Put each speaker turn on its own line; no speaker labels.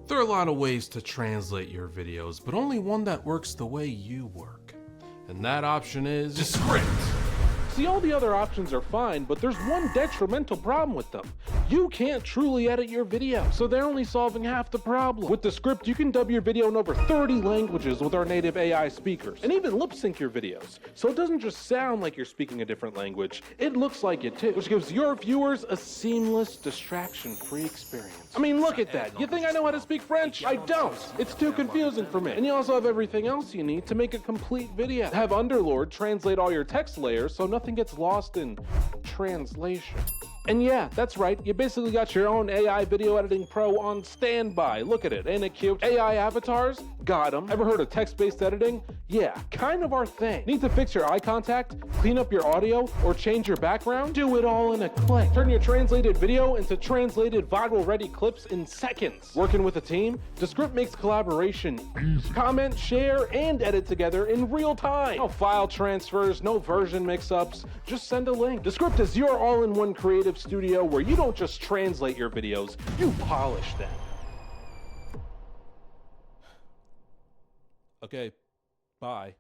There are a lot of ways to translate your videos, but only one that works the way you work. And that option is Descript.
See, all the other options are fine, but there's one detrimental problem with them. You can't truly edit your video, so they're only solving half the problem. With Descript, you can dub your video in over 30 languages with our native AI speakers, and even lip sync your videos, so it doesn't just sound like you're speaking a different language, it looks like it too, which gives your viewers a seamless, distraction-free experience. I mean, look at that. You think I know how to speak French? I don't. It's too confusing for me. And you also have everything else you need to make a complete video. Have Underlord translate all your text layers so nothing gets lost in translation. And yeah, that's right, you basically got your own AI video editing pro on standby. Look at it, ain't it cute? AI avatars? Got 'em. Ever heard of text-based editing? Yeah, kind of our thing. Need to fix your eye contact, clean up your audio, or change your background? Do it all in a click. Turn your translated video into translated viral-ready clips in seconds. Working with a team? Descript makes collaboration easy. Comment, share, and edit together in real time. No file transfers, no version mix-ups. Just send a link. Descript is your all-in-one creative studio where you don't just translate your videos, you polish them.
Okay, bye.